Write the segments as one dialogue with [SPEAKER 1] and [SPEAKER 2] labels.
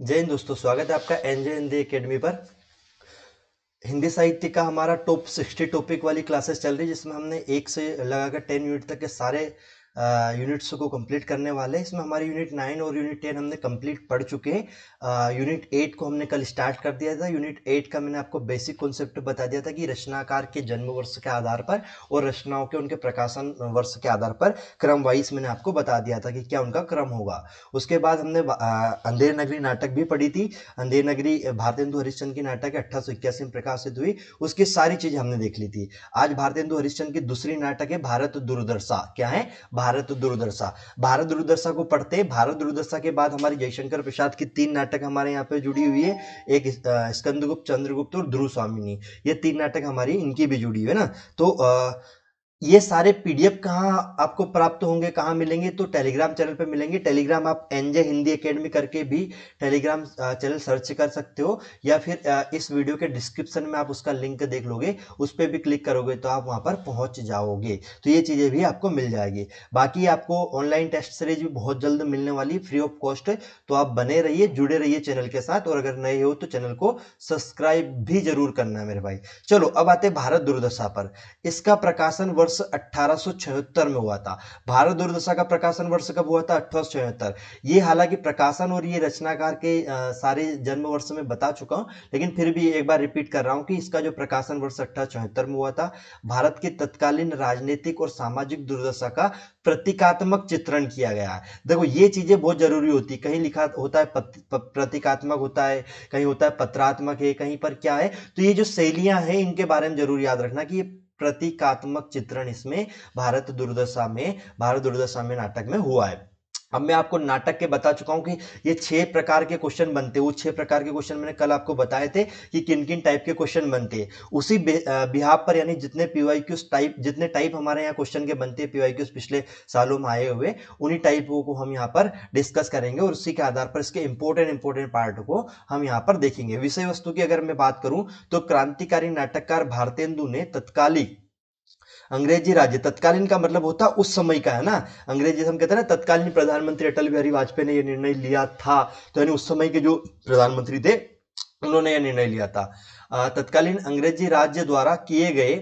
[SPEAKER 1] जय हिंद दोस्तों, स्वागत है आपका एनजे हिंदी एकेडमी पर। हिंदी साहित्य का हमारा टॉप 60 टॉपिक वाली क्लासेस चल रही है, जिसमें हमने 1 से लगाकर 10 यूनिट तक के सारे यूनिट्स को कंप्लीट करने वाले हैं। इसमें हमारे यूनिट 9 और यूनिट 10 हमने कंप्लीट पढ़ चुके हैं। यूनिट 8 को हमने कल स्टार्ट कर दिया था। यूनिट 8 का मैंने आपको बेसिक कॉन्सेप्ट बता दिया था कि रचनाकार के जन्म वर्ष के आधार पर और रचनाओं के उनके प्रकाशन वर्ष के आधार पर क्रम वाइज मैंने आपको बता दिया था कि क्या उनका क्रम होगा। उसके बाद हमने अंधेर नगरी नाटक भी पढ़ी थी। अंधेर नगरी भारतेंदु हरिश्चंद्र की नाटक है, 1881 में प्रकाशित हुई। उसकी सारी चीजें हमने देख ली थी। आज भारतेंदु हरिश्चंद्र की दूसरी नाटक है भारत दुर्दशा। क्या है? भारत दुर्दशा। भारत दुर्दशा को पढ़ते हैं। भारत दुर्दशा के बाद हमारी जयशंकर प्रसाद की 3 नाटक हमारे यहाँ पे जुड़ी हुई है। एक स्कंदगुप्त, चंद्रगुप्त और ध्रुव स्वामिनी। ये 3 नाटक हमारी इनकी भी जुड़ी हुई है ना। तो ये सारे पीडीएफ कहाँ आपको प्राप्त होंगे, कहाँ मिलेंगे? तो टेलीग्राम चैनल पे मिलेंगे। टेलीग्राम आप एनजे हिंदी एकेडमी करके भी टेलीग्राम चैनल सर्च कर सकते हो, या फिर इस वीडियो के डिस्क्रिप्शन में आप उसका लिंक देख लोगे, उस पर भी क्लिक करोगे तो आप वहां पर पहुंच जाओगे। तो ये चीजें भी आपको मिल जाएगी। बाकी आपको ऑनलाइन टेस्ट सीरीज भी बहुत जल्द मिलने वाली, फ्री ऑफ कॉस्ट। तो आप बने रहिए, जुड़े रहिए चैनल के साथ, और अगर नए हो तो चैनल को सब्सक्राइब भी जरूर करना है मेरे भाई। चलो अब आते हैं भारत दुर्दशा पर। इसका प्रकाशन वर्ष 1876 में हुआ था। भारत दुर्दशा का प्रकाशन वर्ष कब हुआ था? 1876। ये हालांकि प्रकाशन और ये रचनाकार के सारे जन्म वर्ष में बता चुका हूं, लेकिन फिर भी एक बार रिपीट कर रहा हूं कि इसका जो प्रकाशन वर्ष 1876 में हुआ था। भारत की तत्कालीन राजनीतिक और सामाजिक दुर्दशा का प्रतीकात्मक चित्रण किया गया है। देखो ये चीजें बहुत जरूरी होती है। कहीं लिखा होता है प्रतीकात्मक होता है, कहीं होता है पत्रात्मक है, कहीं पर क्या है। तो ये जो शैलियां हैं इनके बारे में जरूर याद रखना कि ये प्रतीकात्मक चित्रण इसमें भारत दुर्दशा में नाटक में हुआ है। अब मैं आपको नाटक के बता चुका हूं कि ये 6 प्रकार के क्वेश्चन बनते हैं। वो 6 प्रकार के क्वेश्चन मैंने कल आपको बताए थे कि किन किन टाइप के क्वेश्चन बनते हैं। उसी बिहाफ पर, यानी जितने पीवाईक्यूज टाइप, जितने टाइप हमारे यहाँ क्वेश्चन के बनते हैं पीवाईक्यूज पिछले सालों में आए हुए, उन्हीं टाइपों को हम यहाँ पर डिस्कस करेंगे, और उसी के आधार पर इसके इंपॉर्टेंट पार्ट को हम यहाँ पर देखेंगे। विषय वस्तु की अगर मैं बात करूं तो क्रांतिकारी नाटककार भारतेंदु ने तत्कालीन अंग्रेजी राज्य, तत्कालीन का मतलब होता है उस समय का, है ना। अंग्रेजी हम कहते हैं ना, तत्कालीन प्रधानमंत्री अटल बिहारी वाजपेयी ने यह निर्णय लिया था। तो यानी उस समय के जो प्रधानमंत्री थे उन्होंने यह निर्णय लिया था। तत्कालीन अंग्रेजी राज्य द्वारा किए गए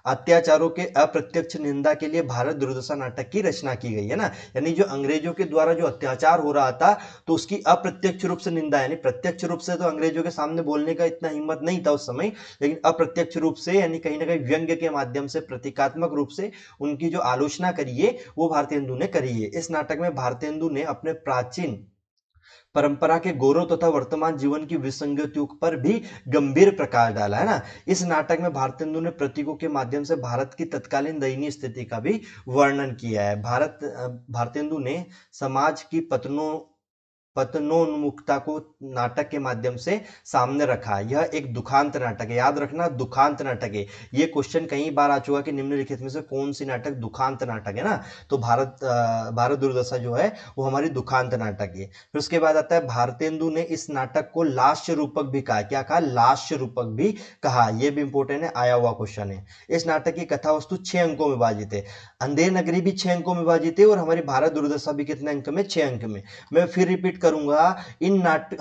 [SPEAKER 1] अत्याचारों के अप्रत्यक्ष निंदा के लिए भारत दुर्दशा नाटक की रचना की गई है ना। यानी जो अंग्रेजों के द्वारा जो अत्याचार हो रहा था, तो उसकी अप्रत्यक्ष रूप से निंदा, यानी प्रत्यक्ष रूप से तो अंग्रेजों के सामने बोलने का इतना हिम्मत नहीं था उस समय, लेकिन अप्रत्यक्ष रूप से, यानी कहीं ना कहीं व्यंग्य के माध्यम से, प्रतीकात्मक रूप से उनकी जो आलोचना करी है वो भारतेंदु ने करी है। इस नाटक में भारतेंदु ने अपने प्राचीन परंपरा के गौरव तथा वर्तमान जीवन की विसंगतियों पर भी गंभीर प्रकाश डाला है ना। इस नाटक में भारतेंदु ने प्रतीकों के माध्यम से भारत की तत्कालीन दयनीय स्थिति का भी वर्णन किया है। भारतेंदु ने समाज की पतनोन्मुखता को नाटक के माध्यम से सामने रखा। यह एक दुखांत नाटक है, याद रखना, दुखांत नाटक है। ये क्वेश्चन कई बार आ चुका कि निम्नलिखित में से कौन सी नाटक दुखांत नाटक है ना। तो भारत दुर्दशा जो है वो हमारी दुखांत नाटक है। फिर उसके बाद आता है भारतेंदु ने इस नाटक को लास्य रूपक भी कहा। क्या कहा? लास्य रूपक भी कहा। यह भी इंपोर्टेंट है, आया हुआ क्वेश्चन है। इस नाटक की कथा वस्तु 6 अंकों में विभाजित है। अंधेर नगरी भी 6 अंकों में विभाजित है, और हमारी भारत दुर्दशा भी कितने अंक में? 6 अंक में। मैं फिर रिपीट करूंगा,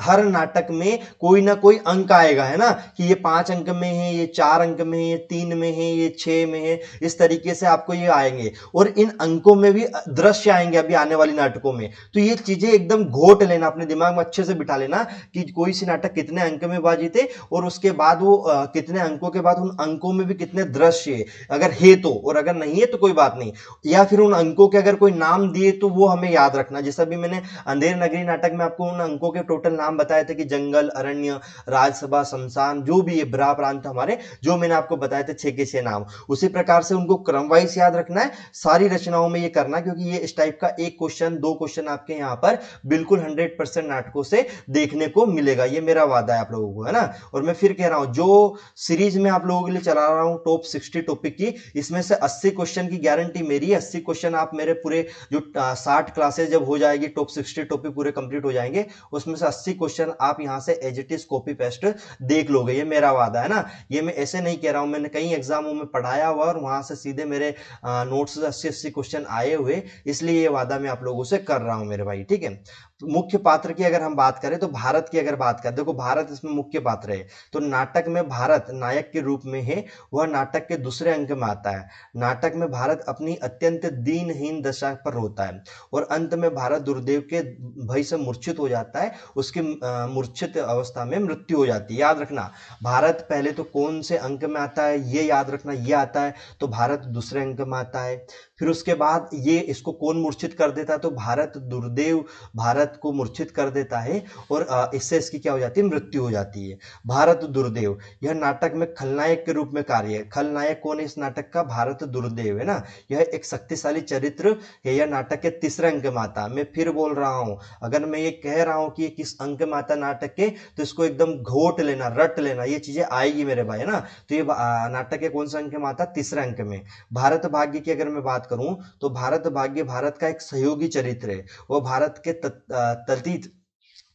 [SPEAKER 1] हर नाटक में कोई ना कोई अंक आएगा, है ना, कि ये 5 अंक में है, ये 4 अंक में है, ये 3 में है, ये 6 में है। इस तरीके से आपको ये आएंगे, और इन अंकों में भी दृश्य आएंगे अभी आने वाली नाटकों में। तो ये चीजें एकदम घोट लेना, अपने दिमाग में अच्छे से बिठा लेना कि कोई सी नाटक कितने अंक में विभाजित है, और उसके बाद वो कितने अंकों के बाद उन अंकों में भी कितने दृश्य है, अगर है तो, और अगर नहीं है तो कोई बात नहीं। या फिर उन अंकों के अगर कोई नाम दिए तो वो हमें याद रखना। जैसा भी मैंने अंधेर नगरी नाटक में आपको उन अंकों के टोटल नाम बताए थे कि जंगल, अरण्य, राजसभा, शमशान, जो भी ये ब्रा प्रांत हमारे, जो मैंने आपको बताए थे 6 के 6 नाम, उसी प्रकार से उनको क्रम वाइज याद रखना है। सारी रचनाओं में ये करना, क्योंकि ये इस टाइप का एक क्वेश्चन, 2 क्वेश्चन आपके यहाँ पर बिल्कुल 100% नाटकों से देखने को मिलेगा। ये मेरा वादा है आप लोगों को, है ना। और मैं फिर कह रहा हूं, जो सीरीज में आप लोगों के लिए चला रहा हूं टॉप 60 टॉपिक की, इसमें से 80 क्वेश्चन की गारंटी मेरी है। 80 क्वेश्चन आप मेरे पूरे जो 60 क्लासेस जब हो जाएगी, टॉप 60 टॉपिक पूरे कंप्लीट हो जाएंगे, उसमें से 80 क्वेश्चन आप यहां से as it is copy paste देख लोगे। ये मेरा वादा है ना। ये मैं ऐसे नहीं कह रहा हूं, मैंने कई एग्जामों में पढ़ाया हुआ और वहां से सीधे मेरे नोट्स से 80 80 क्वेश्चन आए हुए, इसलिए ये वादा मैं आप लोगों से कर रहा हूं मेरे भाई, ठीक है। मुख्य पात्र की अगर हम बात करें तो भारत की अगर बात करें, देखो भारत इसमें मुख्य पात्र है, तो नाटक में भारत नायक के रूप में है, वह नाटक के दूसरे अंक में आता है। नाटक में भारत अपनी अत्यंत दीनहीन दशा पर रोता है और अंत में भारत दुर्देव के भय से मूर्छित हो जाता है, उसकी मूर्छित अवस्था में मृत्यु हो जाती है। याद रखना, भारत पहले तो कौन से अंक में आता है ये याद रखना, ये आता है तो भारत दूसरे अंक में आता है। फिर उसके बाद ये इसको कौन मूर्छित कर देता है, तो भारत दुर्देव भारत को मूर्छित कर देता है और इससे इसकी क्या हो जाती है, मृत्यु हो जाती है। भारत दुर्देव यह नाटक में खलनायक के रूप में कार्य है। खलनायक कौन है इस नाटक का, भारत दुर्देव है ना, यह एक शक्तिशाली चरित्र है। यह नाटक के तीसरे अंक में आता। मैं फिर बोल रहा हूं, अगर मैं ये कह रहा हूं कि ये किस अंक में आता नाटक के, तो इसको एकदम घोट लेना, रट लेना, ये चीजें आएगी मेरे भाई, है ना। तो ये नाटक के कौन सा अंक में आता, तीसरे अंक में। भारत भाग्य की अगर मैं बात करूं तो भारत भाग्य भारत का एक सहयोगी चरित्र है। वो भारत के ततीत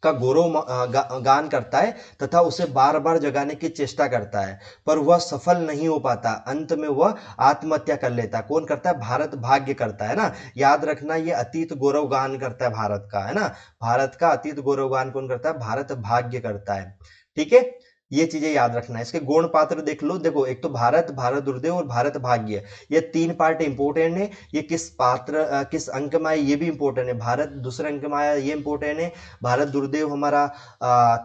[SPEAKER 1] का गौरव गान करता है तथा उसे बार बार जगाने की चेष्टा करता है, पर वह सफल नहीं हो पाता। अंत में वह आत्महत्या कर लेता है। कौन करता है, भारत भाग्य करता है ना। याद रखना, ये अतीत गौरव गान करता है भारत का, है ना। भारत का अतीत गौरव गान कौन करता है, भारत भाग्य करता है। ठीक है, ये चीजें याद रखना है। इसके गौण पात्र देख लो, देखो एक तो भारत, भारत दुर्देव और भारत भाग्य, ये तीन पार्ट इंपोर्टेंट है। ये किस पात्र किस अंक में आया ये भी इंपोर्टेंट है। भारत दूसरे अंक में आया ये इंपोर्टेंट है। भारत दुर्देव हमारा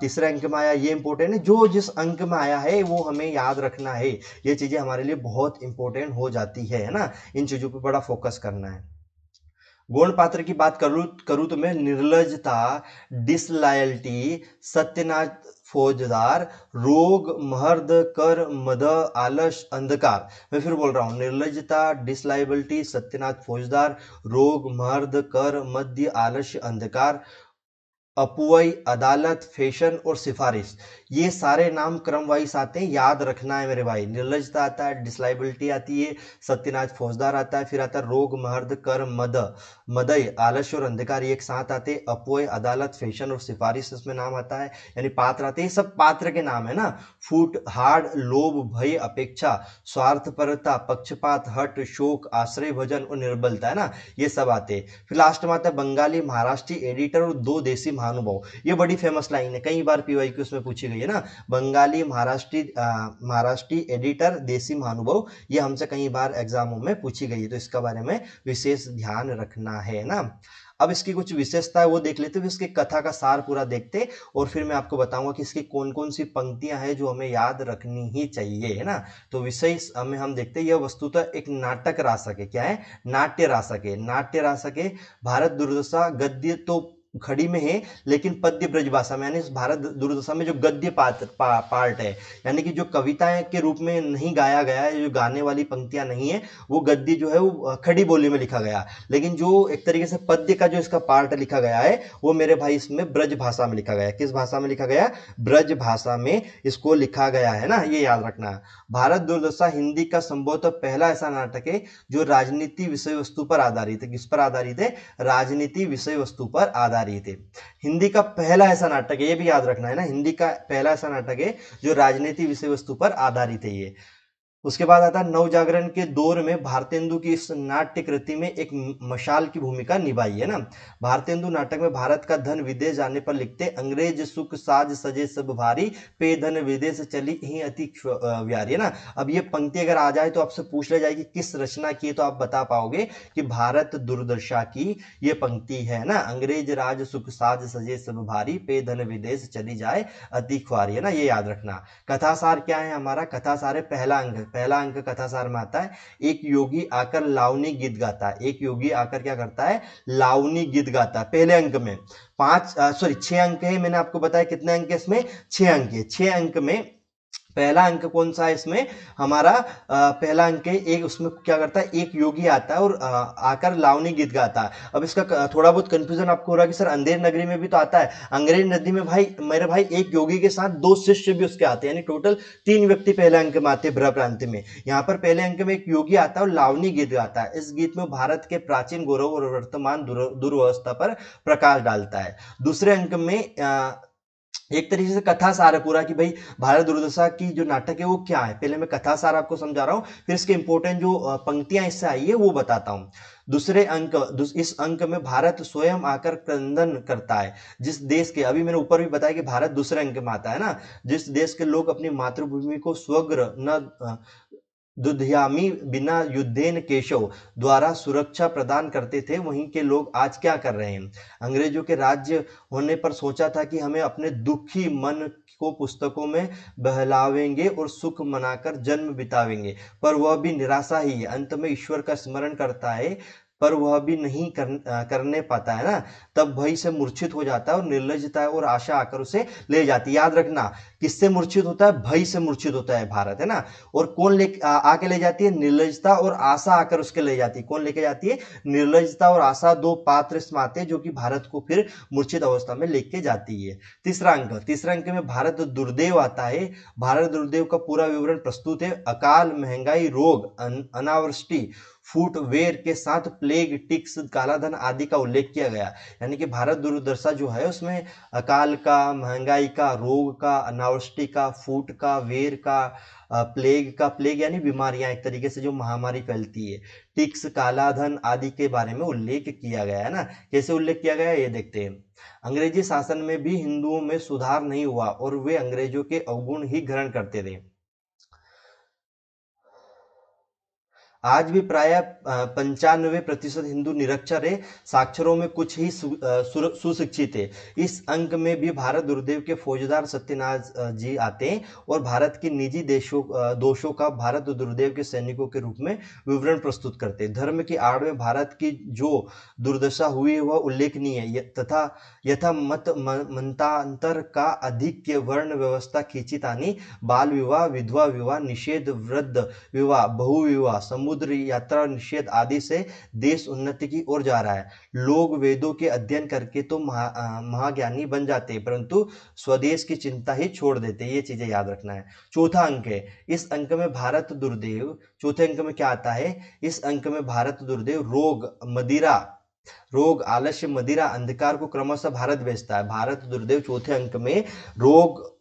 [SPEAKER 1] तीसरे अंक में आया ये इंपोर्टेंट है। जो जिस अंक में आया है वो हमें याद रखना है। ये चीजें हमारे लिए बहुत इंपॉर्टेंट हो जाती है ना। इन चीजों पर बड़ा फोकस करना है। गौण पात्र की बात करूं तो मैं निर्लजता, डिसलॉयल्टी, सत्यनाथ फौजदार, रोग, महर्द, कर, मद, आलस, अंधकार। मैं फिर बोल रहा हूं, निर्लजता, डिसलाइबिलिटी, सत्यनाथ फौजदार, रोग, महर्द, कर, मध्य, आलस्य, अंधकार, अपुवई, अदालत, फैशन और सिफारिश, ये सारे नाम क्रम वाइज आते हैं, याद रखना है मेरे भाई। निर्लजता आता है, डिसलाइबिलिटी आती है, सत्यनाथ फौजदार आता है, फिर आता है रोग, महर्द, कर, मदय, आलस्य और अंधकार, एक साथ आते हैं। अपुवई, अदालत, फैशन और सिफारिश इसमें नाम आता है, यानी पात्र आते हैं। ये सब पात्र के नाम है ना। फूट, हाड़, लोभ, भय, अपेक्षा, स्वार्थपरता, पक्षपात, हट, शोक, आश्रय भजन और निर्बलता, है ना, ये सब आते हैं। फिर लास्ट में आता है बंगाली महाराष्ट्री एडिटर और दो देसी महानुभाव। ये बड़ी फेमस लाइन है, कई बार पीवाईक्यू उसमें पूछी गई है ना। बंगाली महाराष्ट्री एडिटर, देसी महानुभाव, ये हमसे कई बार एग्जामों में पूछी गई है, तो इसका बारे में विशेष ध्यान रखना है ना। अब इसकी कुछ विशेषता है वो देख लेते हैं, इसकी कथा का सार पूरा देखते और फिर मैं आपको बताऊंगा कि इसकी कौन कौन सी पंक्तियां हैं जो हमें याद रखनी ही चाहिए, है ना। तो विषय में हम देखते हैं, यह वस्तुतः एक नाटक रासक है। क्या है, नाट्य रासक है। नाट्य रासक है। भारत दुर्दशा गद्य तो खड़ी में है, लेकिन पद्य ब्रजभाषा में, यानी भारत दुर्दशा में जो गद्य पार्ट है, यानी कि जो कविताएं के रूप में नहीं गाया गया है, जो गाने वाली पंक्तियां नहीं है, वो गद्य जो है वो खड़ी बोली में लिखा गया। लेकिन जो एक तरीके से पद्य का जो इसका पार्ट लिखा गया है वो मेरे भाई इसमें ब्रज भाषा में लिखा गया है। किस भाषा में लिखा गया, ब्रज भाषा में इसको लिखा गया है ना, ये याद रखना है। भारत दुर्दशा हिंदी का संभवतः पहला ऐसा नाटक है जो राजनीति विषय वस्तु पर आधारित है। किस पर आधारित है, राजनीति विषय वस्तु पर आधारित है। हिंदी का पहला ऐसा नाटक है, ये भी याद रखना है ना, हिंदी का पहला ऐसा नाटक है जो राजनीति विषय वस्तु पर आधारित है ये। उसके बाद आता है नवजागरण के दौर में भारतेंदु की इस नाट्य कृति में एक मशाल की भूमिका निभाई, है ना। भारतेंदु नाटक में भारत का धन विदेश जाने पर लिखते, अंग्रेज सुख साज सजे सब भारी, पे धन विदेश चली ही अति व्यारी, है ना। अब ये पंक्ति अगर आ जाए तो आपसे पूछ ले जाएगी किस रचना की है, तो आप बता पाओगे कि भारत दुर्दशा की ये पंक्ति है ना। अंग्रेज राज सुख साज सजे सब भारी, पे धन विदेश चली जाए अति ख्वारी, है ना, ये याद रखना। कथासार क्या है हमारा, कथासार है पहला अंक कथासार में आता है, एक योगी आकर लावनी गीत गाता है। एक योगी आकर क्या करता है, लावनी गीत गाता है, पहले अंक में। 6 अंक है, मैंने आपको बताया कितने अंक है इसमें, 6 अंक है। 6 अंक में पहला अंक कौन सा है इसमें हमारा, पहला अंक है एक, उसमें क्या करता है, एक योगी आता है और आकर लावनी गीत गाता है। अब इसका थोड़ा बहुत कंफ्यूजन आपको हो रहा है कि सर अंधेर नगरी में भी तो आता है। अंग्रेज नदी में भाई मेरे भाई एक योगी के साथ 2 शिष्य भी उसके आते हैं, यानी टोटल 3 व्यक्ति पहले अंक में आते हैं ब्रह प्रांत में। यहाँ पर पहले अंक में एक योगी आता है और लावनी गीत गाता है। इस गीत में भारत के प्राचीन गौरव और वर्तमान दुर्वस्था पर प्रकाश डालता है। दूसरे अंक में एक तरीके से कथा सार है पूरा कि भाई भारत दुर्दशा की जो नाटक है वो क्या है। पहले मैं कथा सार आपको समझा रहा हूँ, फिर इसके इंपॉर्टेंट जो पंक्तियां इससे आई है वो बताता हूँ। दूसरे अंक, इस अंक में भारत स्वयं आकर क्रंदन करता है। जिस देश के, अभी मैंने ऊपर भी बताया कि भारत दूसरे अंक में आता है ना, जिस देश के लोग अपनी मातृभूमि को स्वग्र न दुधियामी बिना युद्धेन केशव द्वारा सुरक्षा प्रदान करते थे, वहीं के लोग आज क्या कर रहे हैं। अंग्रेजों के राज्य होने पर सोचा था कि हमें अपने दुखी मन को पुस्तकों में बहलावेंगे और सुख मनाकर जन्म बितावेंगे, पर वह भी निराशा ही है। अंत में ईश्वर का स्मरण करता है, पर वह भी नहीं करने पाता है ना, तब भय से मूर्छित हो जाता है और निर्लजता और आशा आकर उसे ले जाती है। याद रखना, किससे मूर्छित होता है, भय से मूर्छित होता है भारत, है ना। और कौन आके ले जाती है, निर्लजता और आशा आकर उसके ले जाती है। कौन लेके जाती है, निर्लजता और आशा, दो पात्र इसमें आते हैं जो कि भारत को फिर मूर्छित अवस्था में लेके जाती है। तीसरा अंक में भारत दुर्देव आता है। भारत दुर्देव का पूरा विवरण प्रस्तुत है। अकाल, महंगाई, रोग, अनावृष्टि, फुटवेयर के साथ प्लेग, टिक्स, कालाधन आदि का उल्लेख किया गया। यानी कि भारत दुर्दशा जो है उसमें अकाल का, महंगाई का, रोग का, अनावृष्टि का, फूट का, वेर का, प्लेग का, प्लेग यानी बीमारियां एक तरीके से जो महामारी फैलती है, टिक्स, कालाधन आदि के बारे में उल्लेख किया गया है ना। कैसे उल्लेख किया गया है ये देखते हैं। अंग्रेजी शासन में भी हिंदुओं में सुधार नहीं हुआ और वे अंग्रेजों के अवगुण ही ग्रहण करते थे। आज भी प्राय 95% हिंदू निरक्षर है, साक्षरों में कुछ ही सुशिक्षित है। इस अंक में भी भारत दुर्देव के फौजदार सत्यनारायण जी आते हैं और भारत की निजी दोषों का भारत दुर्देव के सैनिकों के रूप में विवरण प्रस्तुत करते हैं। धर्म की आड़ में भारत की जो दुर्दशा हुई वह उल्लेखनीय है, तथा यथा मतांतर का अधिक्य, वर्ण व्यवस्था खींचीतानी, बाल विवाह, विधवा विवाह निषेध, वृद्ध विवाह, बहुविवाह, समुद्र यात्रा निषेध आदि से देश उन्नति की ओर जा रहा है। लोग वेदों के अध्ययन करके तो महाज्ञानी बन जाते हैं, परंतु स्वदेश की चिंता ही छोड़ देते हैं। ये चीजें याद रखना है। चौथा अंक है, इस अंक में भारत दुर्देव, चौथे अंक में क्या आता है, इस अंक में भारत दुर्देव रोग, आलस्य, मदिरा, अंधकार को क्रमशः भारत बेचता है। भारत दुर्देव चौथे अंक में रोग,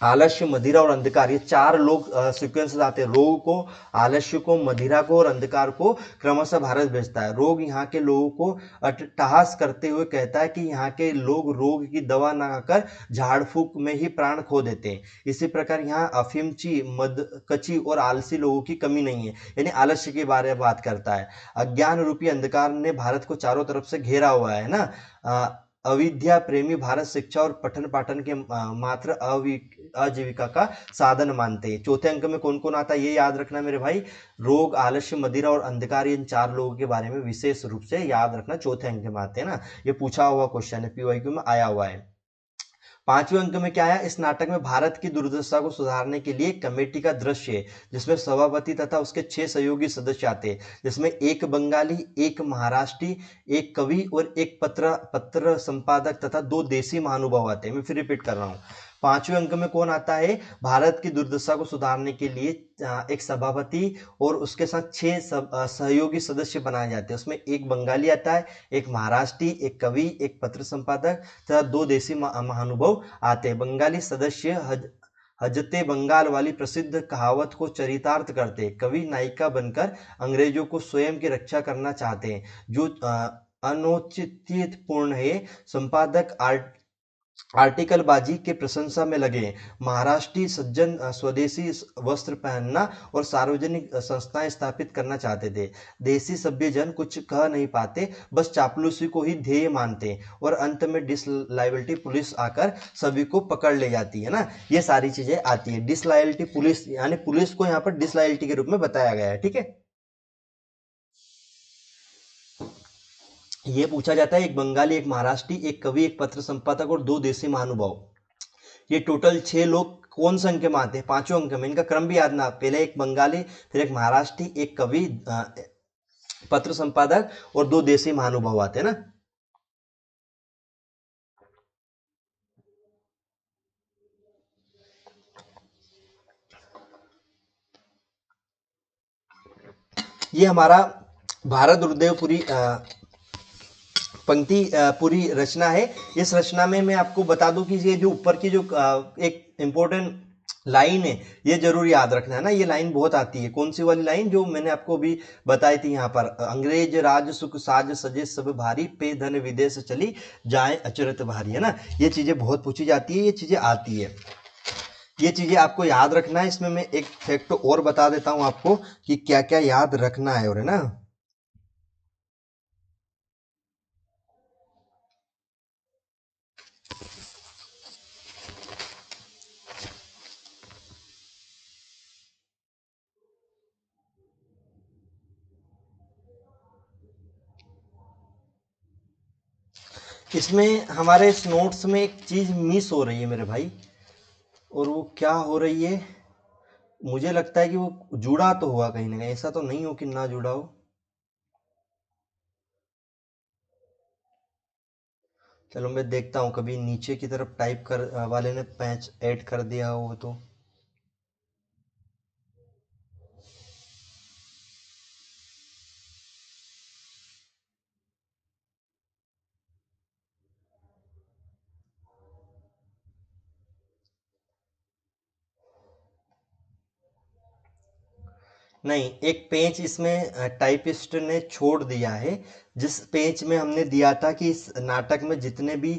[SPEAKER 1] आलस्य, मदिरा और अंधकार, ये चार लोग सीक्वेंस आते हैं। रोग को, आलस्य को, मदिरा को और अंधकार को क्रमशः भारत भेजता है। रोग यहाँ के लोगों को अट्टहास करते हुए कहता है कि यहाँ के लोग रोग की दवा न खाकर झाड़ फूक में ही प्राण खो देते हैं। इसी प्रकार यहाँ अफीमची, मदकची और आलसी लोगों की कमी नहीं है, यानी आलस्य के बारे में बात करता है। अज्ञान रूपी अंधकार ने भारत को चारों तरफ से घेरा हुआ है ना। अविद्या प्रेमी भारत शिक्षा और पठन पाठन के मात्र आजीविका का साधन मानते हैं। चौथे अंक में कौन कौन आता है ये याद रखना मेरे भाई। रोग, आलस्य, मदिरा और अंधकार, इन चार लोगों के बारे में विशेष रूप से याद रखना, चौथे अंक में आते हैं ना। ये पूछा हुआ क्वेश्चन है, पीवाईक्यू में आया हुआ है। पांचवें अंक में क्या है, इस नाटक में भारत की दुर्दशा को सुधारने के लिए कमेटी का दृश्य है, जिसमें सभापति तथा उसके 6 सहयोगी सदस्य आते हैं, जिसमें एक बंगाली, एक महाराष्ट्री, एक कवि और एक पत्र संपादक तथा 2 देसी महानुभाव आते हैं। मैं फिर रिपीट कर रहा हूँ। पांचवें अंक में कौन आता है, भारत की दुर्दशा को सुधारने के लिए एक सभापति और उसके साथ 6 सहयोगी सदस्य बनाए जाते हैं। उसमें एक बंगाली आता है, एक महाराष्ट्री, एक कवि, एक पत्र संपादक तथा 2 देसी महानुभाव आते हैं। बंगाली सदस्य हजते बंगाल वाली प्रसिद्ध कहावत को चरितार्थ करते हैं। कवि नायिका बनकर अंग्रेजों को स्वयं की रक्षा करना चाहते हैं, जो अनौचित्यपूर्ण है। संपादक आर्टिकलबाजी के प्रशंसा में लगे। महाराष्ट्री सज्जन स्वदेशी वस्त्र पहनना और सार्वजनिक संस्थाएं स्थापित करना चाहते थे। देसी सभ्य जन कुछ कह नहीं पाते, बस चापलूसी को ही ध्येय मानते, और अंत में डिसलायबिलिटी पुलिस आकर सभी को पकड़ ले जाती है ना। ये सारी चीजें आती है। डिसलायबिलिटी पुलिस, यानी पुलिस को यहाँ पर डिसलायबिलिटी के रूप में बताया गया है, ठीक है। ये पूछा जाता है, एक बंगाली, एक महाराष्ट्री, एक कवि, एक पत्र संपादक और 2 देसी महानुभाव, ये टोटल 6 लोग कौन से अंक में आते हैं, पांचों अंक में। इनका क्रम भी याद ना, पहले एक बंगाली, फिर एक महाराष्ट्री, एक कवि, पत्र संपादक और 2 देसी महानुभाव आते हैं ना। ये हमारा भारत दुर्देवपुरी पंक्ति पूरी रचना है। इस रचना में मैं आपको बता दूं कि ये जो ऊपर की जो एक इंपॉर्टेंट लाइन है, ये जरूर याद रखना है ना। ये लाइन बहुत आती है, कौन सी वाली लाइन जो मैंने आपको अभी बताई थी यहाँ पर, अंग्रेज राज सुख साज सजे सब भारी, पे धन विदेश चली जाए अचरत भारी, है ना। ये चीजें बहुत पूछी जाती है, ये चीजें आती है, ये चीजें आपको याद रखना है। इसमें मैं एक फैक्ट और बता देता हूं आपको कि क्या क्या याद रखना है, और है ना। इसमें हमारे इस नोट्स में एक चीज मिस हो रही है मेरे भाई, और वो क्या हो रही है, मुझे लगता है कि वो जुड़ा तो हुआ कहीं ना कहीं, ऐसा तो नहीं हो कि ना जुड़ा हो। चलो मैं देखता हूँ, कभी नीचे की तरफ टाइप कर वाले ने पैच ऐड कर दिया हो तो। नहीं, एक पेज इसमें टाइपिस्ट ने छोड़ दिया है। जिस पेज में हमने दिया था कि इस नाटक में जितने भी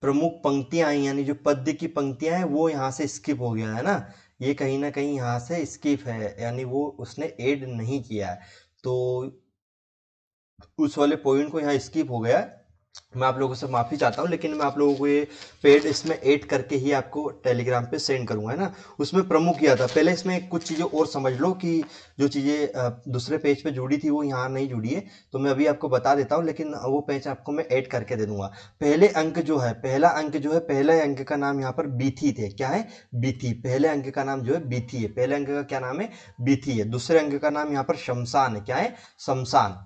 [SPEAKER 1] प्रमुख पंक्तियां आई, यानी जो पद्य की पंक्तियां हैं, वो यहाँ से स्किप हो गया है ना। ये कहीं ना कहीं यहाँ से स्किप है, यानी वो उसने ऐड नहीं किया है, तो उस वाले पॉइंट को यहाँ स्किप हो गया है। मैं आप लोगों से माफी चाहता हूँ, लेकिन मैं आप लोगों को ये पेड इसमें ऐड करके ही आपको टेलीग्राम पे सेंड करूंगा, है ना। उसमें प्रमुख किया था, पहले इसमें कुछ चीजें और समझ लो कि जो चीजें दूसरे पेज पे जुड़ी थी वो यहाँ नहीं जुड़ी है, तो मैं अभी आपको बता देता हूँ, लेकिन वो पेज आपको मैं ऐड करके दे दूंगा। पहले अंक जो है, पहला अंक जो है, पहले अंक का नाम यहाँ पर बीथी थे, क्या है, बीथी। पहले अंक का नाम जो है बीथी है, पहले अंक का क्या नाम है, बीथी है। दूसरे अंक का नाम यहाँ पर शमशान है, क्या है, शमशान।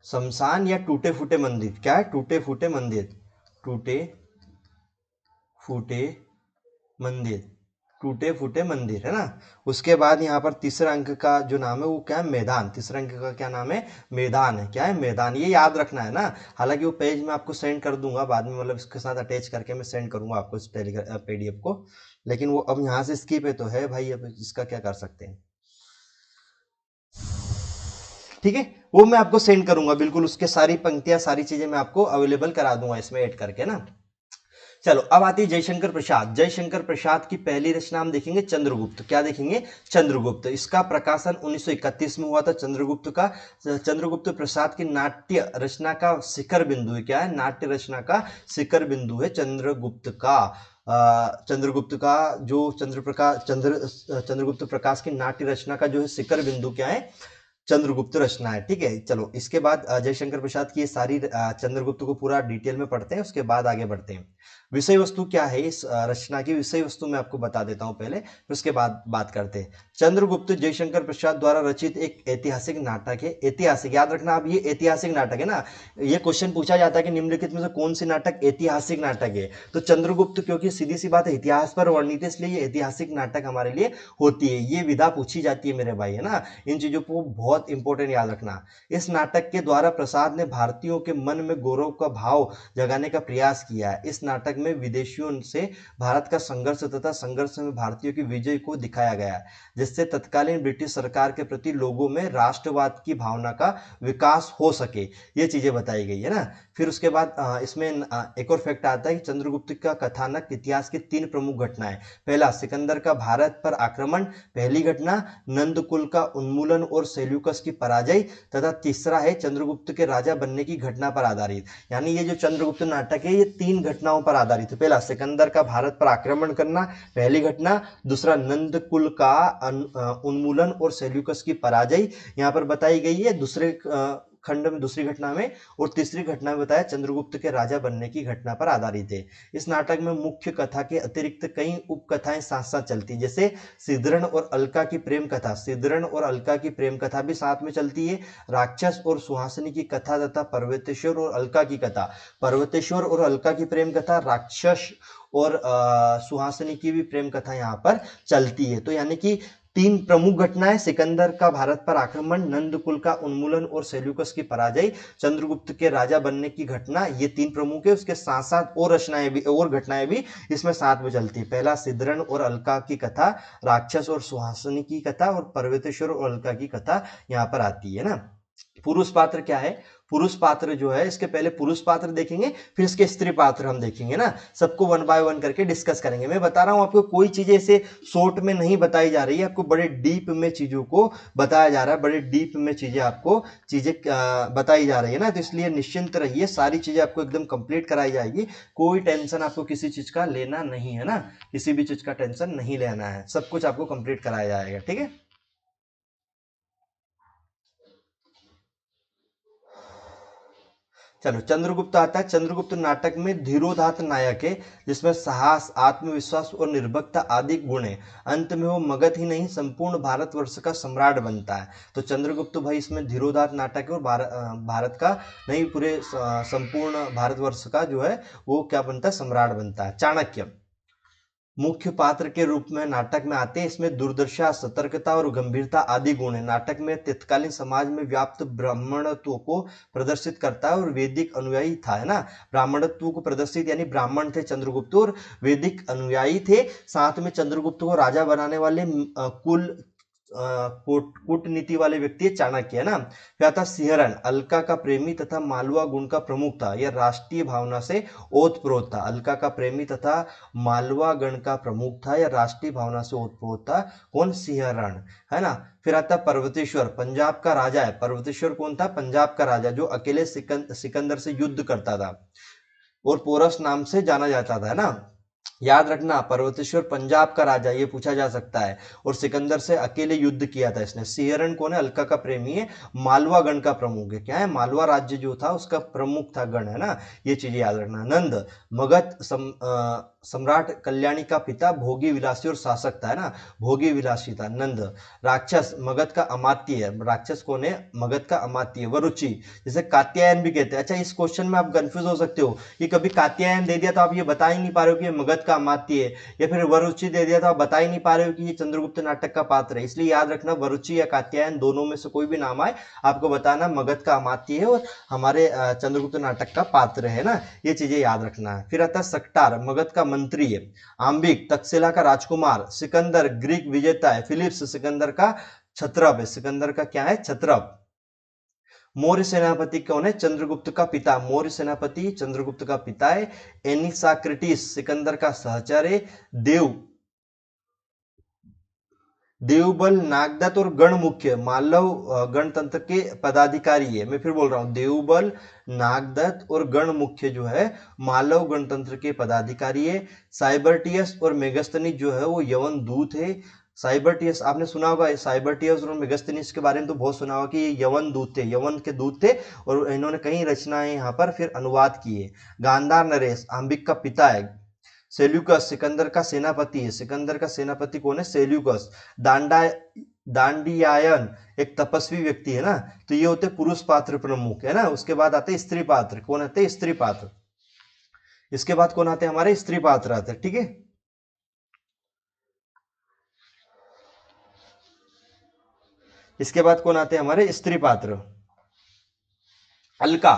[SPEAKER 1] शमशान या टूटे फूटे मंदिर, क्या है, टूटे फूटे मंदिर, टूटे फूटे मंदिर, टूटे फूटे मंदिर, है ना। उसके बाद यहाँ पर तीसरा अंक का जो नाम है वो क्या है, मैदान। तीसरा अंक का क्या नाम है, मैदान है, क्या है, मैदान। ये याद रखना है ना। हालांकि वो पेज मैं आपको सेंड कर दूंगा बाद में, मतलब इसके साथ अटैच करके मैं सेंड करूंगा आपको इस टेलीग्राम पीडीएफ को, लेकिन वो अब यहाँ से स्किप है तो है भाई, अब इसका क्या कर सकते हैं। ठीक है, वो मैं आपको सेंड करूंगा बिल्कुल, उसके सारी पंक्तियां सारी चीजें मैं आपको अवेलेबल करा दूंगा इसमें ऐड करके ना। चलो अब आती है जयशंकर प्रसाद। जयशंकर प्रसाद की पहली रचना हम देखेंगे चंद्रगुप्त। क्या देखेंगे, चंद्रगुप्त। इसका प्रकाशन 1931 में हुआ था, चंद्रगुप्त का। चंद्रगुप्त प्रसाद की नाट्य रचना का शिखर बिंदु है, क्या है, नाट्य रचना का शिखर बिंदु है चंद्रगुप्त का। चंद्रगुप्त का जो चंद्रगुप्त प्रकाश की नाट्य रचना का जो है शिखर बिंदु क्या है, चंद्रगुप्त रचना है। ठीक है, चलो इसके बाद जयशंकर प्रसाद की ये सारी चंद्रगुप्त को पूरा डिटेल में पढ़ते हैं, उसके बाद आगे बढ़ते हैं। विषय वस्तु क्या है इस रचना की, विषय वस्तु मैं आपको बता देता हूं पहले, फिर उसके बाद बात करते हैं। चंद्रगुप्त जयशंकर प्रसाद द्वारा रचित एक ऐतिहासिक नाटक है। ऐतिहासिक, याद रखना अब, ये ऐतिहासिक नाटक है ना। ये क्वेश्चन पूछा जाता है कि निम्नलिखित में से कौन सी नाटक ऐतिहासिक नाटक है, तो चंद्रगुप्त, क्योंकि सीधी सी बात है इतिहास पर वर्णित है, इसलिए ये ऐतिहासिक नाटक हमारे लिए होती है। ये विधा पूछी जाती है मेरे भाई, है ना। इन चीजों को बहुत इंपॉर्टेंट याद रखना। इस नाटक के द्वारा प्रसाद ने भारतीयों के मन में गौरव का भाव जगाने का प्रयास किया है। इस नाटक में विदेशियों से भारत का संघर्ष तथा संघर्ष में भारतीयों की विजय को दिखाया गया है, जिससे तत्कालीन ब्रिटिश सरकार के प्रति लोगों में राष्ट्रवाद की भावना का विकास हो सके, ये चीजें बताई गई है ना। फिर उसके बाद इसमें एक और फैक्ट आता है कि चंद्रगुप्त का कथानक इतिहास की 3 प्रमुख घटनाएं। पहला, सिकंदर का भारत पर आक्रमण, पहली घटना। नंदकुल का उन्मूलन और सेल्यूकस की पराजय, तथा तीसरा है चंद्रगुप्त के राजा बनने की घटना पर आधारित। यानी ये जो चंद्रगुप्त नाटक है ये 3 घटनाओं पर आधारित है। पहला, सिकंदर का भारत पर आक्रमण करना, पहली घटना। दूसरा, नंदकुल का उन्मूलन और सेल्यूकस की पराजय यहाँ पर बताई गई है दूसरे खंड में, दूसरी घटना में। और तीसरी घटना में बताया चंद्रगुप्त के राजा बनने की घटना पर आधारित है। इस नाटक में मुख्य कथा के अतिरिक्त कई उपकथाएं साथ साथ चलती, जैसे सिद्धरण और अलका की प्रेम कथा, सिद्धरण और अलका की प्रेम कथा भी साथ में चलती है। राक्षस और सुहासिनी की कथा तथा पर्वतेश्वर और अलका की कथा, पर्वतेश्वर और अलका की प्रेम कथा, राक्षस और सुहासिनी की भी प्रेम कथा यहाँ पर चलती है। तो यानी कि तीन प्रमुख घटनाएं, सिकंदर का भारत पर आक्रमण, नंदकुल का उन्मूलन और सेल्यूकस की पराजय, चंद्रगुप्त के राजा बनने की घटना, ये तीन प्रमुख है। उसके साथ साथ और रचनाएं भी और घटनाएं भी इसमें साथ में चलती है। पहला सिद्रण और अलका की कथा, राक्षस और सुहासिनी की कथा और पर्वतेश्वर और अलका की कथा यहाँ पर आती है ना। पुरुष पात्र क्या है? पुरुष पात्र जो है, इसके पहले पुरुष पात्र देखेंगे, फिर इसके स्त्री पात्र हम देखेंगे ना। सबको वन बाय वन करके डिस्कस करेंगे। मैं बता रहा हूं आपको, कोई चीजें ऐसे शॉर्ट में नहीं बताई जा रही है, आपको बड़े डीप में चीजों को बताया जा रहा है, बड़े डीप में चीजें आपको बताई जा रही है ना। तो इसलिए निश्चिंत रहिए, सारी चीजें आपको एकदम कंप्लीट कराई जाएगी। कोई टेंशन आपको किसी चीज का लेना नहीं है ना, किसी भी चीज का टेंशन नहीं लेना है, सब कुछ आपको कंप्लीट कराया जाएगा, ठीक है। चलो, चंद्रगुप्त आता है। चंद्रगुप्त नाटक में धीरोदात्त नायक है, जिसमें साहस, आत्मविश्वास और निर्भीकता आदि गुण है। अंत में वो मगध ही नहीं, संपूर्ण भारतवर्ष का सम्राट बनता है। तो चंद्रगुप्त भाई इसमें धीरोदात्त नाटक है, और भारत का नहीं, पूरे संपूर्ण भारतवर्ष का जो है वो क्या बनता है? सम्राट बनता है। चाणक्य मुख्य पात्र के रूप में नाटक में आते हैं। इसमें दुर्दशा, सतर्कता और गंभीरता आदि गुण है। नाटक में तत्कालीन समाज में व्याप्त ब्राह्मणत्व को प्रदर्शित करता है, और वैदिक अनुयायी था, है ना। ब्राह्मणत्व को प्रदर्शित, यानी ब्राह्मण थे चंद्रगुप्त और वैदिक अनुयायी थे। साथ में चंद्रगुप्त को राजा बनाने वाले कुल कूटनीति वाले व्यक्ति है चाणक्य, है ना। क्या था? सिंहरण अलका का प्रेमी तथा मालवा गुण का प्रमुख था। यह राष्ट्रीय भावना से ओतप्रोत था। अलका का प्रेमी तथा मालवा गण का प्रमुख था, या राष्ट्रीय भावना से ओतप्रोत था। कौन? सिंहरण, है ना। फिर आता पर्वतेश्वर, पंजाब का राजा है। पर्वतेश्वर कौन था? पंजाब का राजा, जो अकेले सिकंदर से युद्ध करता था और पोरस नाम से जाना जाता था, है ना। याद रखना, पर्वतेश्वर पंजाब का राजा, ये पूछा जा सकता है, और सिकंदर से अकेले युद्ध किया था इसने। सिंहरण कौन है? अलका का प्रेमी है, मालवा गण का प्रमुख है। क्या है? मालवा राज्य जो था उसका प्रमुख था गण, है ना। ये चीजें याद रखना। नंद मगध सम्राट कल्याणी का पिता, भोगी विलासी और शासक था, है ना। भोगी विलासी था नंद। राक्षस मगध का अमात्य है। राक्षस कौन है? मगध का अमात्य है। वरुचि, जैसे कात्यायन भी कहते हैं। अच्छा, इस क्वेश्चन में आप कंफ्यूज हो सकते हो कि कभी कात्यायन दे दिया तो आप ये बता ही नहीं पा रहे हो कि ये मगध का अमात्य है, या फिर वरुचि दे दिया तो आप बता ही नहीं पा रहे हो कि ये चंद्रगुप्त नाटक का पात्र है। इसलिए याद रखना, वरुचि या कात्यायन दोनों में से कोई भी नाम आए, आपको बताना मगध का अमात्य है और हमारे चंद्रगुप्त नाटक का पात्र है ना। ये चीजें याद रखना है। फिर आता है सक्टार, मगध का मंत्री है। आम्बिक तक्षशिला का राजकुमार। सिकंदर ग्रीक विजेता है। फिलिप्स सिकंदर का छत्रप है। सिकंदर का क्या है? छत्रप। मौर्य सेनापति कौन है? चंद्रगुप्त का पिता। मौर्य सेनापति चंद्रगुप्त का पिता है। एनिसाक्रिटिस सिकंदर का सहचर है। देवबल, नागदत्त और गण मुख्य मालव गणतंत्र के पदाधिकारी है। मैं फिर बोल रहा हूं, देवबल, नागदत्त और गण मुख्य जो है मालव गणतंत्र के पदाधिकारी है। साइबरटियस और मेगस्थनीज जो है वो यवन दूत है। साइबरटियस आपने सुना होगा, साइबरटियस और मेगस्थनीज के बारे में तो बहुत सुना होगा कि ये यवन दूत थे, यवन के दूत थे, और इन्होंने कई रचनाएं यहाँ पर फिर अनुवाद किए। गांधार नरेश आम्बिक का पिता है। सेल्यूकस सिकंदर का सेनापति है। सिकंदर का सेनापति कौन है? सेल्यूकस। दांडा दांडियायन एक तपस्वी व्यक्ति है ना। तो ये होते पुरुष पात्र प्रमुख, है ना। उसके बाद आते स्त्री पात्र। कौन आते? स्त्री पात्र। इसके बाद कौन आते? हमारे स्त्री पात्र आते, ठीक है। इसके बाद कौन आते हैं? हमारे स्त्री पात्र। अलका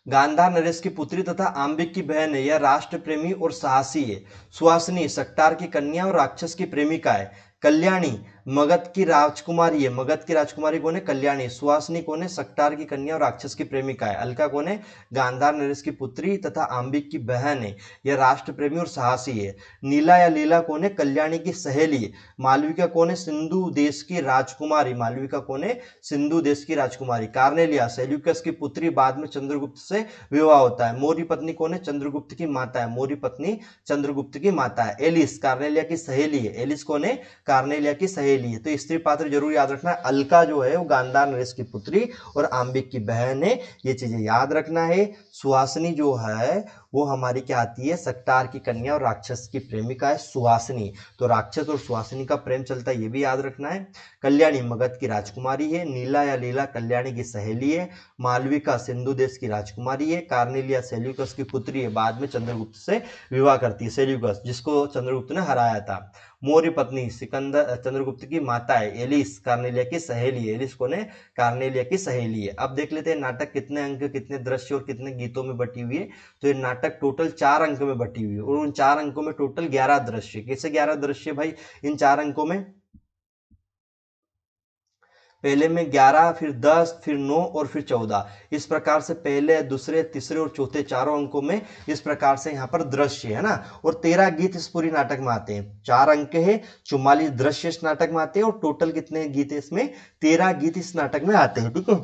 [SPEAKER 1] गांधार नरेश की पुत्री तथा आम्बिक की बहन है। यह राष्ट्र प्रेमी और साहसी है। सुहासिनी सक्टार की कन्या और राक्षस की प्रेमिका है। कल्याणी मगध की राजकुमारी है। मगध की राजकुमारी कौन है? कल्याणी। सुहासिनी कौन है? सक्टार की कन्या और राक्षस की प्रेमिका है। अलका कौन है? गांधार नरेश की पुत्री तथा आम्बिक की बहन है। यह राष्ट्र प्रेमी और साहसी है। नीला या लीला कौन है? कल्याणी की सहेली है। मालविका कौन है? सिंधु देश की राजकुमारी। मालविका कौन है? सिंधु देश की राजकुमारी। कार्नेलिया सेल्यूकस की पुत्री, बाद में चंद्रगुप्त से विवाह होता है। मौर्य पत्नी कौन है? चंद्रगुप्त की माता है। मौर्य पत्नी चंद्रगुप्त की माता है। एलिस कार्नेलिया की सहेली है। एलिस कौन है? कार्नेलिया की सहेली है। तो स्त्री पात्र जरूर याद रखना। अलका जो है वो गांधार नरेश की पुत्री और आम्बिक की बहन है, ये चीजें याद रखना है। सुहासिनी जो है वो हमारी क्या आती है? सक्टार की कन्या और राक्षस की प्रेमिका है सुहासिनी। तो राक्षस और सुहासिनी का प्रेम चलता है, ये भी याद रखना है। कल्याणी मगध की राजकुमारी है। नीला या लीला कल्याणी की सहेली है। मालविका सिंधु देश की राजकुमारी है। कार्नेलिया सेल्यूकस की पुत्री है, बाद में चंद्रगुप्त से विवाह करती है। सेल्यूकस जिसको चंद्रगुप्त ने हराया था। मौर्य पत्नी सिकंदर चंद्रगुप्त की माता है, एलिस कार्नेलिया की सहेली है। एलिस कौन है? कार्नेलिया की सहेली है। अब देख लेते हैं नाटक कितने अंक, कितने दृश्य और कितने गीतों में बटी हुई है। तो ये नाटक टोटल 4 अंक में बटी हुई है और उन 4 अंकों में टोटल 11 दृश्य। कैसे 11 दृश्य भाई इन 4 अंकों में? पहले में 11, फिर 10, फिर 9 और फिर 14। इस प्रकार से पहले, दूसरे, तीसरे और चौथे चारों अंकों में इस प्रकार से यहाँ पर दृश्य है ना। और 13 गीत इस पूरी नाटक में आते हैं। 4 अंक है, 44 दृश्य इस नाटक में आते हैं और टोटल कितने गीत है इसमें? 13 गीत इस नाटक में आते हैं। ठीक है,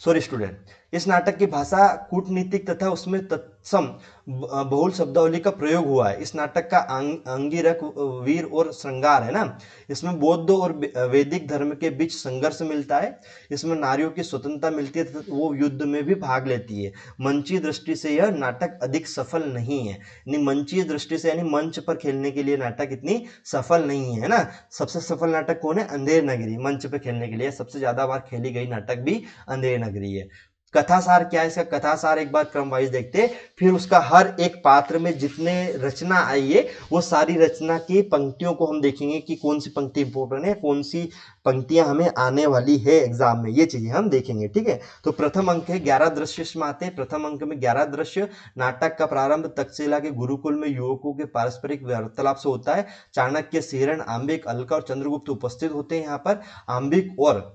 [SPEAKER 1] सॉरी स्टूडेंट। इस नाटक की भाषा कूटनीतिक तथा उसमें तत्सम बहुल शब्दावली का प्रयोग हुआ है। इस नाटक का अंगिरक, वीर और श्रृंगार है ना। इसमें बौद्ध और वैदिक धर्म के बीच संघर्ष मिलता है। इसमें नारियों की स्वतंत्रता मिलती है, वो युद्ध में भी भाग लेती है। मंचीय दृष्टि से यह नाटक अधिक सफल नहीं है, यानी मंचीय दृष्टि से, यानी मंच पर खेलने के लिए नाटक इतनी सफल नहीं है ना। सबसे सफल नाटक कौन है? अंधेर नगरी। मंच पर खेलने के लिए सबसे ज्यादा बार खेली गई नाटक भी अंधेर नगरी है। कथासार क्या है इसका? कथासार एक बार क्रम वाइज देखते हैं, फिर उसका हर एक पात्र में जितने रचना आई है वो सारी रचना की पंक्तियों को हम देखेंगे कि कौन सी पंक्ति इंपॉर्टेंट है, कौन सी पंक्तियां हमें आने वाली है एग्जाम में, ये चीजें हम देखेंगे। ठीक है, तो प्रथम अंक है 11 दृश्य इसमें आते हैं। प्रथम अंक में 11 दृश्य। नाटक का प्रारंभ तक्षशिला के गुरुकुल में युवकों के पारस्परिक वार्तालाप से होता है। चाणक्य, सीहरण, आंबिक, अलका और चंद्रगुप्त उपस्थित होते हैं यहाँ पर। आंबिक और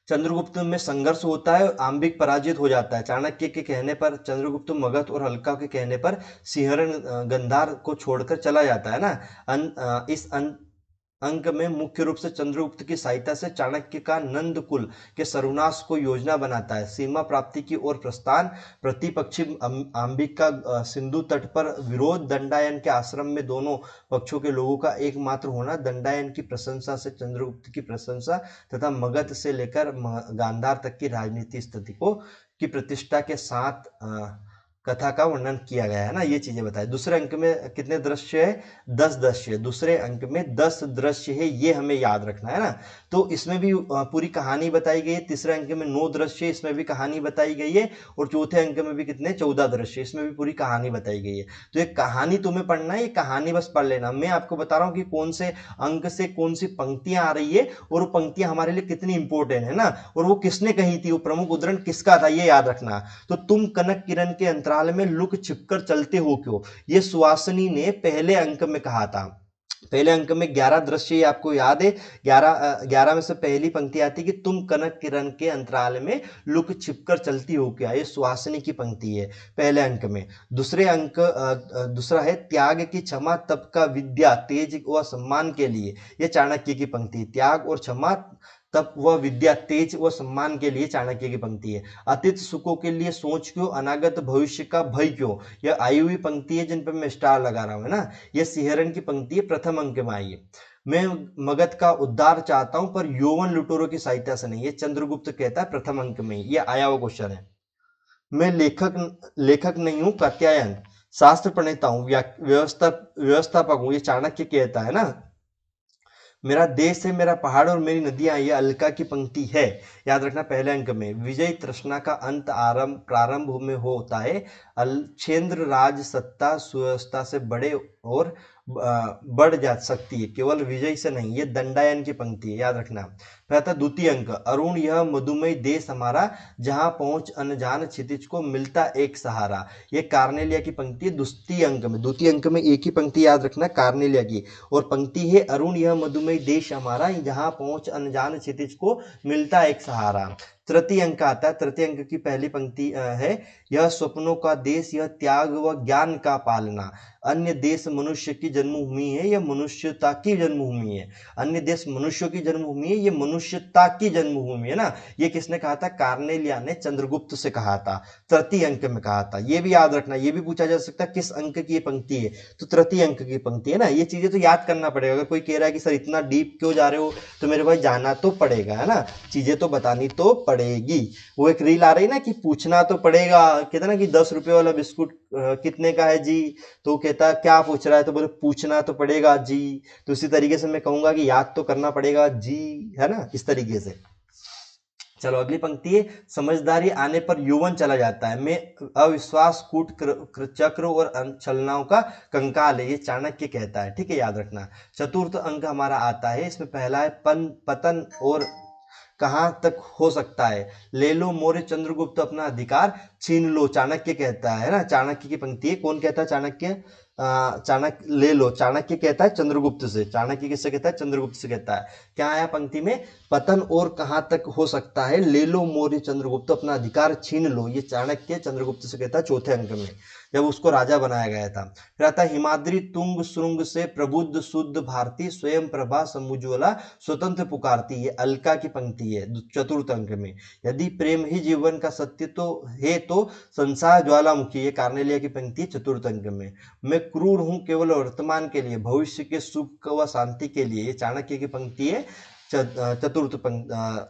[SPEAKER 1] चंद्रगुप्त में संघर्ष होता है, आंबिक पराजित हो जाता है। चाणक्य के कहने पर चंद्रगुप्त मगध और हल्का के कहने पर सिहरण गंधार को छोड़कर चला जाता है ना। इस अंक में मुख्य रूप से चंद्रगुप्त की सहायता से चाणक्य का नंद कुल के सर्वनाश को योजना बनाता है। सीमा प्राप्ति की ओर प्रस्थान। प्रतिपक्षी आंबिक का सिंधु तट पर विरोध। दंडायन के आश्रम में दोनों पक्षों के लोगों का एकमात्र होना। दंडायन की प्रशंसा से चंद्रगुप्त की प्रशंसा तथा मगध से लेकर गांधार तक की राजनीति स्थिति को की प्रतिष्ठा के साथ कथा का वर्णन किया गया है ना। ये चीजें बताए। दूसरे अंक में कितने दृश्य है? 10 दृश्य। दूसरे अंक में 10 दृश्य है, ये हमें याद रखना है ना। तो इसमें भी पूरी कहानी बताई गई है। तीसरे अंक में 9 दृश्य, इसमें भी कहानी बताई गई है। और चौथे अंक में भी कितने? 14 दृश्य, इसमें भी पूरी कहानी बताई गई है। तो ये कहानी तुम्हें पढ़ना है, ये कहानी बस पढ़ लेना। मैं आपको बता रहा हूँ कि कौन से अंक से कौन सी पंक्तियां आ रही है और वो पंक्तियां हमारे लिए कितनी इंपॉर्टेंट है ना, और वो किसने कही थी, वो प्रमुख उद्धरण किसका था, ये याद रखना। तो तुम कनक किरण के अंतराल में लुक छिपकर चलते हो क्यों, ये सुहासिनी ने पहले अंक में कहा था। पहले अंक में 11 दृश्य आपको याद है। 11 में से पहली पंक्ति आती है कि तुम कनक किरण के अंतराल में लुक छिपकर चलती हो क्या, ये सुहासिनी की पंक्ति है पहले अंक में। दूसरे अंक दूसरा है त्याग की क्षमा तप का विद्या तेज व सम्मान के लिए, ये चाणक्य की पंक्ति। त्याग और क्षमा तप व विद्या तेज व सम्मान के लिए चाणक्य की पंक्ति है। अतीत सुखों के लिए सोच क्यों, अनागत भविष्य का भय क्यों, यह आई हुई पंक्ति है जिन पर मैं स्टार लगा रहा हूं है ना। यह सिहरन की पंक्ति है, प्रथम अंक में आई है। मैं मगध का उद्धार चाहता हूं पर यौवन लुटेरों की सहायता से नहीं, ये चंद्रगुप्त कहता है प्रथम अंक में, ये आया हुआ क्वेश्चन है। मैं लेखक नहीं हूं, कात्यायन शास्त्र प्रणेता हूं, व्यवस्थापक हूं, ये चाणक्य कहता है ना। मेरा देश है, मेरा पहाड़ और मेरी नदियां, ये अलका की पंक्ति है, याद रखना पहले अंक में। विजय तृष्णा का अंत प्रारंभ में होता है। अलछेंद्र राज सत्ता सुव्यवस्था से बड़े और बढ़ जा सकती है, केवल विजय से नहीं, ये दंडायन की पंक्ति है, याद रखना। फिर द्वितीय अंक, अरुण यह मधुमय देश हमारा, जहां पहुंच अनजान क्षितिज को मिलता एक सहारा, ये कार्नेलिया की पंक्ति है द्वितीय अंक में। द्वितीय अंक में एक ही पंक्ति याद रखना, कार्नेलिया की, और पंक्ति है अरुण यह मधुमय देश हमारा, जहां पहुंच अनजान क्षितिज को मिलता एक सहारा। तृतीय अंक आता है, तृतीय अंक की पहली पंक्ति है, यह स्वप्नों का देश, यह त्याग व ज्ञान का पालना, अन्य देश मनुष्य की जन्मभूमि है, यह मनुष्यता की जन्मभूमि है। अन्य देश मनुष्यों की जन्मभूमि है, यह मनुष्यता की जन्मभूमि है ना। ये किसने कहा था? कार्नेलिया ने चंद्रगुप्त से कहा था, तृतीय अंक में कहा था। ये भी याद रखना, ये भी पूछा जा सकता है किस अंक की ये पंक्ति है, तो तृतीय अंक की पंक्ति है ना। ये चीजें तो याद करना पड़ेगा। अगर कोई कह रहा है कि सर इतना डीप क्यों जा रहे हो, तो मेरे भाई जाना तो पड़ेगा है ना, चीजें तो बतानी तो पड़ेगी। वो एक रील आ रही ना कि पूछना तो पड़ेगा, कहते ना कि 10 रुपए वाला बिस्कुट कितने का है जी, तो कहता क्या पूछ रहा है, तो बोले पूछना तो पड़ेगा जी। तो इसी तरीके से मैं कहूंगा कि याद तो करना पड़ेगा जी, है ना, इस तरीके से। चलो अगली पंक्ति है, समझदारी आने पर यौवन चला जाता है, मैं अविश्वास कूट चक्र और छलनाओं का कंकाल है, ये चाणक्य कहता है, ठीक है, याद रखना। चतुर्थ अंक हमारा आता है, इसमें पहला है पतन और कहां तक हो सकता है, ले लो मौर्य चंद्रगुप्त अपना अधिकार छीन लो, चाणक्य कहता है ना, चाणक्य की पंक्ति है। कौन कहता है? चाणक्य। चाणक्य ले लो, चाणक्य कहता है चंद्रगुप्त से, चाणक्य किससे कहता है? चंद्रगुप्त से कहता है। क्या आया पंक्ति में? पतन और कहां तक हो सकता है, ले लो मौर्य चंद्रगुप्त अपना अधिकार छीन लो, ये चाणक्य चंद्रगुप्त से कहता है चौथे अंक में, जब उसको राजा बनाया गया था। फिर आता है, हिमाद्री तुंग श्रृंग से प्रबुद्ध शुद्ध भारती, स्वयं प्रभा समुज्वला स्वतंत्र पुकारती, ये अलका की पंक्ति है चतुर्थ अंक में। यदि प्रेम ही जीवन का सत्य तो है तो संसार ज्वालामुखी, ये कार्नेलिया की पंक्ति है चतुर्थ अंक में। मैं क्रूर हूं केवल वर्तमान के लिए, भविष्य के सुख व शांति के लिए, ये चाणक्य की पंक्ति है चतुर्थ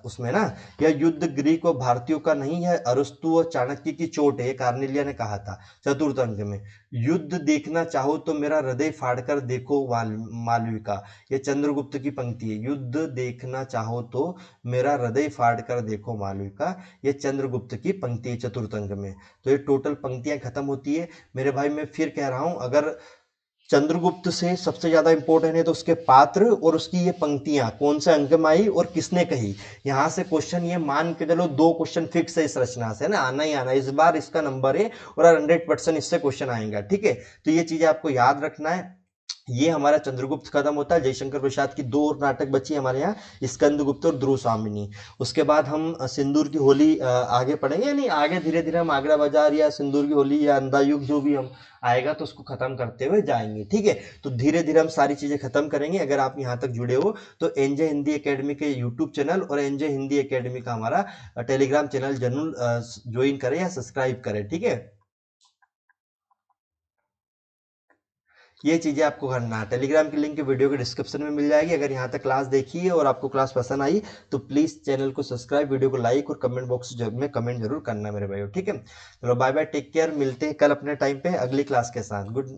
[SPEAKER 1] उसमें ना। यह युद्ध ग्रीक और भारतीयों का नहीं है, अरस्तु और चाणक्य की चोट है, कार्नेलिया ने कहा था चतुर्थ अंक में। युद्ध देखना चाहो तो मेरा हृदय फाड़कर देखो मालविका, ये चंद्रगुप्त की पंक्ति है। युद्ध देखना चाहो तो मेरा हृदय फाड़कर देखो मालविका, ये चंद्रगुप्त की पंक्ति है चतुर्थ अंक में। तो ये टोटल पंक्तियां खत्म होती है मेरे भाई। मैं फिर कह रहा हूं, अगर चंद्रगुप्त से सबसे ज्यादा इंपॉर्टेंट है तो उसके पात्र और उसकी ये पंक्तियां कौन से अंक में आई और किसने कही। यहां से क्वेश्चन ये मान के चलो 2 क्वेश्चन फिक्स है इस रचना से ना, आना ही आना, इस बार इसका नंबर है और 100% इससे क्वेश्चन आएगा, ठीक है। तो ये चीजें आपको याद रखना है। ये हमारा चंद्रगुप्त खत्म होता है। जयशंकर प्रसाद की 2 और नाटक बची हमारे यहाँ, स्कंदगुप्त और ध्रुव स्वामिनी। उसके बाद हम सिंदूर की होली आगे पढ़ेंगे, यानी आगे धीरे धीरे हम आगरा बाजार या सिंदूर की होली या अंधा युग जो भी हम आएगा तो उसको खत्म करते हुए जाएंगे, ठीक है। तो धीरे धीरे हम सारी चीजें खत्म करेंगे। अगर आप यहाँ तक जुड़े हो तो एनजे हिंदी एकेडमी के यूट्यूब चैनल और एनजे हिंदी एकेडमी का हमारा टेलीग्राम चैनल जरूर ज्वाइन करें या सब्सक्राइब करें, ठीक है। ये चीजें आपको करना है। टेलीग्राम की लिंक वीडियो के डिस्क्रिप्शन में मिल जाएगी। अगर यहाँ तक क्लास देखी है और आपको क्लास पसंद आई तो प्लीज चैनल को सब्सक्राइब, वीडियो को लाइक और कमेंट बॉक्स में कमेंट जरूर करना मेरे भाइयों, ठीक है। चलो बाय बाय, टेक केयर, मिलते हैं कल अपने टाइम पे अगली क्लास के साथ। गुड